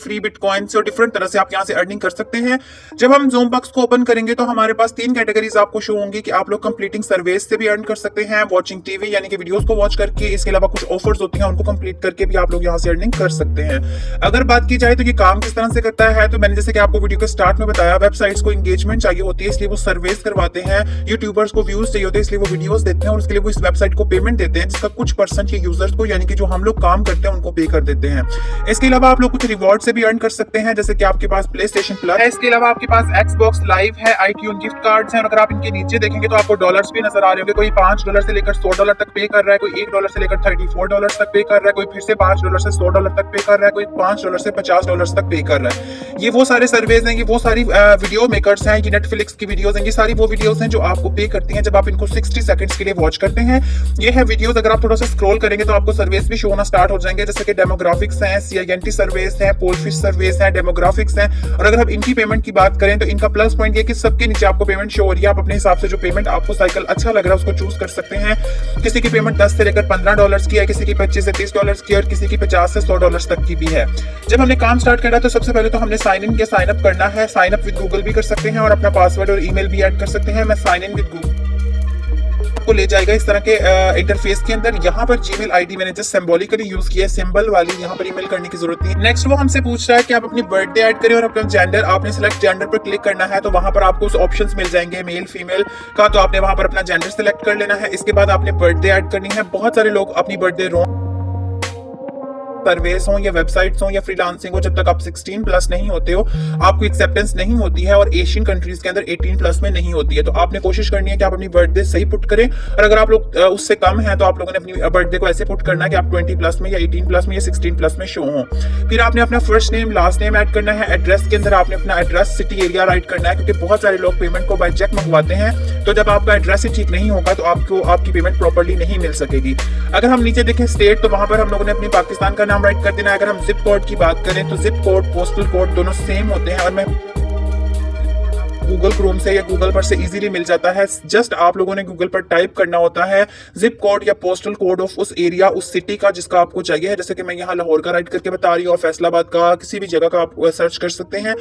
Free bitcoin से और different तरह से आप यहाँ से अर्निंग कर सकते हैं। जब हम ज़ूमबक्स को ओपन करेंगे तो हमारे पास 3 कैटेगरीज आपको शो होंगी कि आप लोग कंप्लीटिंग सर्विस से भी अर्न कर सकते हैं, वॉचिंग टीवी यानी कि वीडियोस को वॉच करके, इसके अलावा कुछ ऑफर्स होती हैं उनको कंप्लीट करके भी आप लोग यहाँ से अर्निंग कर सकते हैं। अगर बात की जाए तो ये काम किस तरह से करता है, तो मैंने जैसे कि आपको वीडियो के स्टार्ट में बताया, वेबसाइट्स को एंगेजमेंट चाहिए होती है इसलिए वो सर्विस करवाते हैं, यूट्यूबर्स को व्यूज चाहिए होते हैं इसलिए वो वीडियोस देते हैं और उसके लिए वो इस वेबसाइट को पेमेंट देते हैं, जिसका कुछ परसेंट ये यूजर्स को यानी कि जो हम लोग काम करते हैं उनको पे कर देते हैं। इसके अलावा आप लोग कुछ रिवॉर्ड से भी अर्न कर सकते हैं, जैसे कि आपके पास प्ले स्टेशन प्लस है, इसके अलावा आपके पास एक्सबॉक्स लाइव है, iTunes गिफ्ट कार्ड्स हैं, और अगर आप इनके नीचे देखेंगे तो आपको डॉलर्स भी नजर आ रहे होंगे। कोई $5 से लेकर $100 तक पे कर रहा है, कोई $1 से लेकर $34 तक पे कर रहा है, कोई फिर से $5 से $100 तक पे कर रहा है, कोई $5 से $50 तक पे कर रहा है। ये वो सारे सर्वेज हैं, ये वो सारी वीडियो मेकर्स हैं, ये नेटफ्लिक्स की वीडियोस हैं, ये सारी वो वीडियोस हैं जो आपको पे करती हैं जब आप इनको 60 सेकंड्स के लिए वॉच करते हैं। ये है वीडियोस, अगर आप थोड़ा सा स्क्रॉल करेंगे तो आपको सर्वेस भी शो होना स्टार्ट हो जाएंगे, जैसे कि डेमोग्राफिक्स हैं, CINT सर्वेस हैं, पोलफिश सर्वेस हैं, डेमोग्राफिक्स हैं। और अगर हम इनकी पेमेंट की बात करें तो इनका प्लस पॉइंट ये कि सबके नीचे आपको पेमेंट शो हो रही है। आप अपने हिसाब से जो पेमेंट आपको साइकिल अच्छा लग रहा है उसको चूज कर सकते हैं। किसी की पेमेंट 10 से लेकर $15 की है, किसी की 25 से $30 की, और किसी की 50 से $100 तक की भी है। जब हमने काम स्टार्ट करा तो सबसे पहले तो हमने साइन इन या साइन अप करना है। साइन अप विद गूगल भी कर सकते हैं और अपना पासवर्ड और ईमेल भी ऐड कर सकते हैं। मैं साइन इन विद गूगल को ले जाएगा इस तरह के इंटरफेस के अंदर। यहाँ पर जीमेल आईडी मैंने जस्ट सिंबॉलिकली यूज किया है, सिंबल वाली, यहाँ पर ईमेल करने की जरूरत नहीं है। नेक्स्ट वो हमसे पूछ रहा है कि आप अपनी बर्थडे ऐड करें और अपना जेंडर, आपने सिलेक्ट जेंडर पर क्लिक करना है तो वहां पर आपको उस ऑप्शंस मिल जाएंगे मेल फीमेल का, तो आपने वहां पर अपना जेंडर सिलेक्ट कर लेना है। इसके बाद आपने बर्थडे ऐड करनी है। बहुत सारे लोग अपनी बर्थडे सर्वेस हो या वेबसाइट्स हो या फ्रीलांसिंग हो, जब तक आप 16 प्लस नहीं होते हो आपको एक्सेप्टेंस नहीं होती है, और एशियन कंट्रीज के अंदर 18 प्लस में नहीं होती है। तो आपने कोशिश करनी है कि आप अपनी बर्थडे सही पुट करें, और अगर आप लोग उससे कम है तो आप लोगों ने अपनी बर्थडे को ऐसे पुट करना है कि आप 20 प्लस में या 18 प्लस में या 16 प्लस में शो हो। फिर आपने अपना first name last name add करना है। एड्रेस के अंदर आपने अपना एड्रेस सिटी एरिया राइट करना है, क्योंकि बहुत सारे लोग पेमेंट को बाय चेक मंगवाते हैं, तो जब आपका एड्रेस ही ठीक नहीं होगा तो आपको आपकी पेमेंट प्रॉपर्ली नहीं मिल सकेगी। अगर हम नीचे देखें स्टेट, तो वहां पर हम लोगों ने अपनी पाकिस्तान का नाम राइट कर देना है। अगर जिप कोड की बात करें तो जिप कोड पोस्टल कोड दोनों सेम होते हैं और मैं गूगल क्रोम से या गूगल पर से इजीली मिल जाता है। जस्ट आप लोगों ने गूगल पर टाइप करना होता है जिप कोड या पोस्टल कोड ऑफ उस एरिया, उस सिटी का जिसका आपको चाहिए है। जैसे कि मैं यहाँ लाहौर का राइट करके बता रही हूँ, फैसलाबाद का, किसी भी जगह का आप सर्च कर सकते हैं।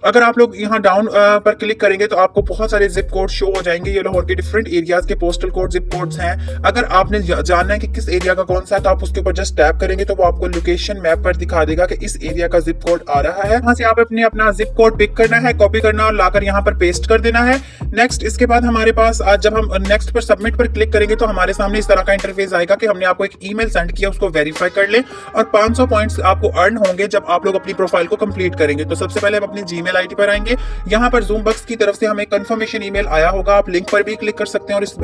अगर आप लोग यहाँ डाउन पर क्लिक करेंगे तो आपको बहुत सारे जिप कोड शो हो जाएंगे। ये लाहौर के डिफरेंट एरियाज के पोस्टल कोड जिप कोड्स हैं। अगर आपने जानना है कि किस एरिया का कौन सा है तो आप उसके ऊपर जस्ट टैप करेंगे तो वो आपको लोकेशन मैप पर दिखा देगा कि इस एरिया का जिप कोड आ रहा है। वहां से आप अपना जिप कोड पिक करना है, कॉपी करना और लाकर यहाँ पर पेस्ट कर देना है। नेक्स्ट, इसके बाद हमारे पास आज जब हम नेक्स्ट पर सबमिट पर क्लिक करेंगे तो हमारे सामने इस तरह का इंटरफेस आएगा कि हमने आपको एक ईमेल सेंड किया, उसको वेरीफाई कर ले और 500 पॉइंट्स आपको अर्न होंगे जब आप लोग अपनी प्रोफाइल को कंप्लीट करेंगे। तो सबसे पहले हम अपनी जीमेल आईडी पर आएंगे। यहाँ पर ज़ूमबक्स की तरफ से हमें कंफर्मेशन ईमेल आया होगा, आप लिंक पर भी क्लिक कर सकते हैं और इस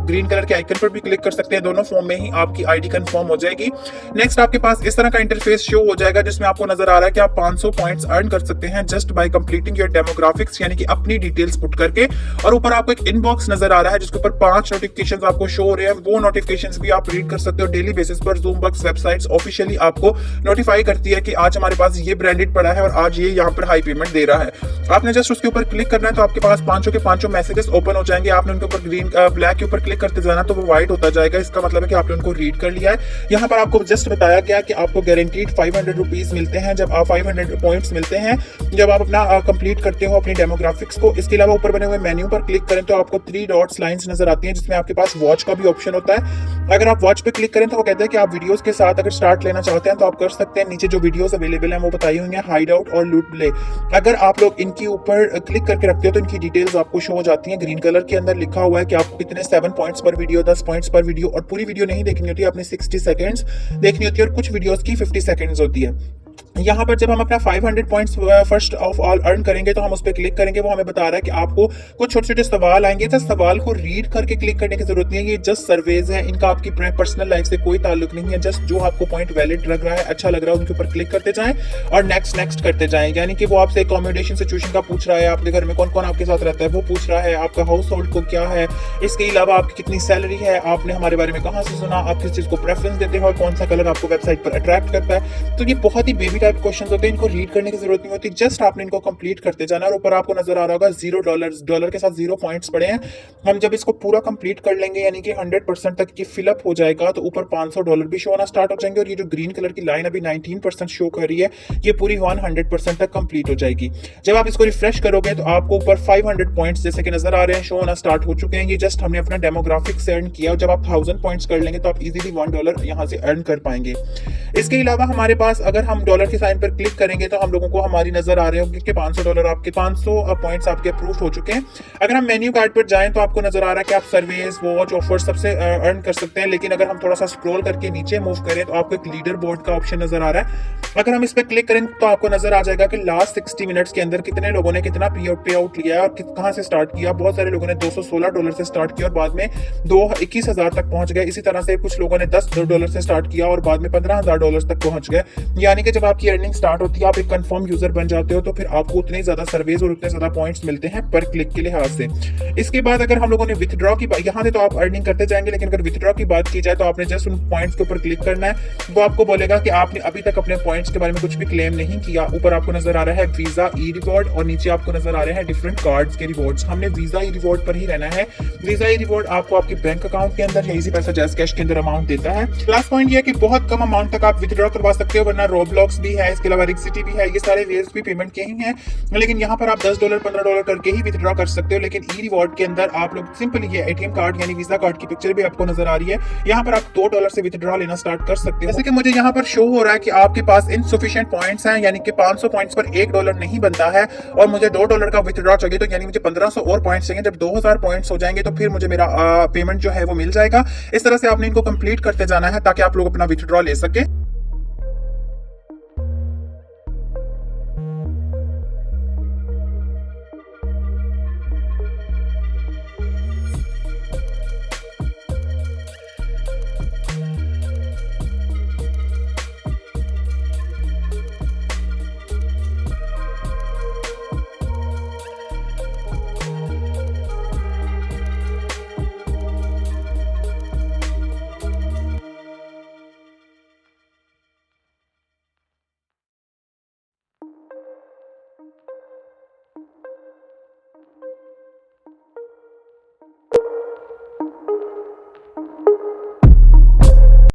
ग्रीन कलर के आइकन पर भी क्लिक कर सकते हैं। दोनों फॉर्म में ही आपकी आईडी कंफर्म हो जाएगी। नेक्स्ट आपके पास इस तरह का इंटरफेस शो हो जाएगा जिसमें आपको नजर आ रहा है कि आप 500 पॉइंट्स अर्न कर सकते हैं just by completing your demographics, यानी कि अपनी डिटेल्स पुट करके। और ऊपर आपको एक इनबॉक्स नजर आ रहा है जिसके ऊपर 5 नोटिफिकेशंस आपको शो हो रहे हैं। वो नोटिफिकेशंस भी आप रीड कर सकते हो डेली बेसिस पर। ज़ूमबक्स वेबसाइट्स ऑफिशियली आपको नोटिफाई करती है कि आज हमारे पास ये ब्रांडेड पड़ा है और आज ये यहाँ पर हाई पेमेंट दे रहा है। आपने जस्ट उसके ऊपर क्लिक करना है तो आपके पास 500 के 500 मैसेजेस ओपन हो जाएंगे। आपने उनके ऊपर ग्रीन ब्लैक के ऊपर क्लिक करते जाना तो वो व्हाइट होता जाएगा। इसका मतलब है कि आपने उनको रीड कर लिया है। यहाँ पर आपको जस्ट बताया गया कि आपको गारंटीड 500 रुपीज मिलते हैं जब आप 500 पॉइंट्स मिलते हैं जब आप अपना कंप्लीट करते हो अपनी डेमोग्राफिक्स को। इसके अलावा ऊपर बने हुए मेन्यू पर क्लिक करें तो आपको 3 डॉट्स लाइंस नजर आती हैं जिसमें आपके पास वॉच का भी ऑप्शन होता है। अगर आप वॉच पे क्लिक करें तो वो कहते हैं कि आप वीडियोस के साथ अगर स्टार्ट लेना चाहते हैं तो आप कर सकते हैं। नीचे जो वीडियोस अवेलेबल हैं वो बताई हुई हैं, हाइड आउट और लूट प्ले। अगर आप लोग इनके ऊपर क्लिक करके रखते हो तो इनकी डिटेल्स आपको शो हो जाती हैं। ग्रीन कलर के अंदर लिखा हुआ है कि आपको कितने 7 पॉइंट्स पर वीडियो, 10 पॉइंट्स पर वीडियो, और पूरी वीडियो नहीं देखनी होती है, अपनी 60 सेकंड्स देखनी होती है और कुछ वीडियोस की 50 सेकंड्स होती है। यहाँ पर जब हम अपना 500 points first of all earn करेंगे तो हम उस पर क्लिक करेंगे। वो हमें बता रहा है कि आपको कुछ छोटे छोटे सवाल आएंगे। तो सवाल को रीड करके क्लिक करने की जरूरत नहीं है, ये जस्ट सर्वेज है, इनका आपकी पर्सनल लाइफ से कोई ताल्लुक नहीं है। जस्ट जो आपको पॉइंट वैलिड लग रहा है, अच्छा लग रहा है, उनके ऊपर क्लिक करते जाएं और नेक्स्ट नेक्स्ट करते जाएं। यानी कि वो आपसे अकोमोडेशन सिचुएशन का पूछ रहा है, आपके घर में कौन कौन आपके साथ रहता है वो पूछ रहा है, आपका हाउस होल्ड को क्या है, इसके अलावा आपकी कितनी सैलरी है, आपने हमारे बारे में कहाँ से सुना, आप किस चीज को प्रेफरेंस देते हो और कौन सा कलर आपको वेबसाइट पर अट्रैक्ट करता है। तो ये बहुत ही बेबी टाइप क्वेश्चन होते हैं, इनको रीड करने की जरूरत नहीं होती, जस्ट आपने इनको कंप्लीट करते जाना। और ऊपर आपको नजर आ रहा होगा $0, डॉलर के साथ 0 पॉइंट्स पड़े हैं। हम जब इसको पूरा कंप्लीट कर लेंगे यानी कि 100% तक ये फिलअप हो जाएगा तो ऊपर $500 भी शो होना स्टार्ट हो जाएंगे। और ये जो ग्रीन कलर की लाइन अभी 19% शो कर रही है, ये पूरी 100% तक कंप्लीट हो जाएगी। जब आप इसको रिफ्रेश करोगे तो आपको ऊपर 500 पॉइंट्स जैसे कि नजर आ रहे हैं शो होना स्टार्ट हो चुके हैं। ये जस्ट हमने अपना डेमोग्राफिक से अर्न किया। और जब आप 1000 पॉइंट्स कर लेंगे तो आप इजीली $1 यहाँ से अर्न कर पाएंगे। इसके अलावा हमारे पास अगर हम डॉलर के साइन पर क्लिक करेंगे तो हम लोगों को हमारी नजर आ रहे होंगे कि $500 आपके 500 पॉइंट्स आपके अप्रूव हो चुके हैं। अगर हम मेन्यू कार्ड पर जाएं तो आपको नजर आ रहा है कि आप सर्विस, वॉच, ऑफर सबसे अर्न कर सकते हैं। लेकिन अगर हम थोड़ा सा स्क्रॉल करके नीचे मूव करें तो आपको एक लीडर बोर्ड का ऑप्शन नजर आ रहा है। अगर हम इस पर क्लिक करें तो आपको नजर आ जाएगा कि लास्ट 60 मिनट्स के अंदर कितने लोगों ने कितना पे आउट लिया है और कहां से स्टार्ट किया। बहुत सारे लोगों ने $216 से स्टार्ट किया और बाद में 21,000 तक पहुंच गए। इसी तरह से कुछ लोगों ने $10 से स्टार्ट किया और बाद में $15,000 तक पहुंच गए। यानी कि जब आपकी अर्निंग स्टार्ट होती है, आप एक कंफर्म यूजर बन जाते हो, तो फिर आपको उतने ज्यादा सर्वेज और उतने ज्यादा पॉइंट्स मिलते हैं पर क्लिक के लिहाज से। इसके बाद अगर हम लोगों ने विथड्रॉ की यहाँ से तो आप अर्निंग करते जाएंगे, लेकिन अगर विथड्रॉ की बात की जाए तो आपने जस्ट उन पॉइंट्स के ऊपर क्लिक करना है। वो आपको बोलेगा कि आपने अभी तक अपने पॉइंट्स के बारे में कुछ भी क्लेम नहीं किया। ऊपर आपको नजर आ रहा है वीजा ई रिवॉर्ड और नीचे आपको नजर आ रहे हैं डिफरेंट कार्ड्स के रिवॉर्ड्स। हमने वीजा ई रिवॉर्ड पर ही रहना है। वीजा ई रिवॉर्ड आपको आपके बैंक अकाउंट के अंदर या इजी पैसा जैस कैश के अंदर अमाउंट देता है। लास्ट पॉइंट ये है कि बहुत कम अमाउंट तक आप विथड्रॉ करवा सकते हो, वरना रोब्लॉक्स भी है, इसके अलावा रिक्सिटी भी है, ये सारे वेज भी पेमेंट के ही हैं। लेकिन यहाँ पर आप $10 $15 करके ही विथड्रॉ कर सकते हो। लेकिन ई रिवॉर्ड के अंदर आप लोग सिंपली ये एटीएम कार्ड यानी वीजा कार्ड की पिक्चर भी आपको नजर आ रही है, यहाँ पर आप $2 से विथड्रॉ लेना स्टार्ट कर सकते हो। जैसे कि मुझे यहाँ पर शो हो रहा है कि आपके पास इनसफिशिएंट पॉइंट्स हैं, यानी कि 500 पॉइंट्स पर $1 नहीं बनता है और मुझे $2 का विथड्रॉ चाहिए, तो यानी मुझे 1500 और पॉइंट्स चाहिए। जब 2000 पॉइंट्स हो जाएंगे तो फिर मुझे मेरा पेमेंट जो है वो मिल जाएगा। इस तरह से आपने इनको कंप्लीट करते जाना है ताकि आप लोग अपना विथड्रॉ ले सके।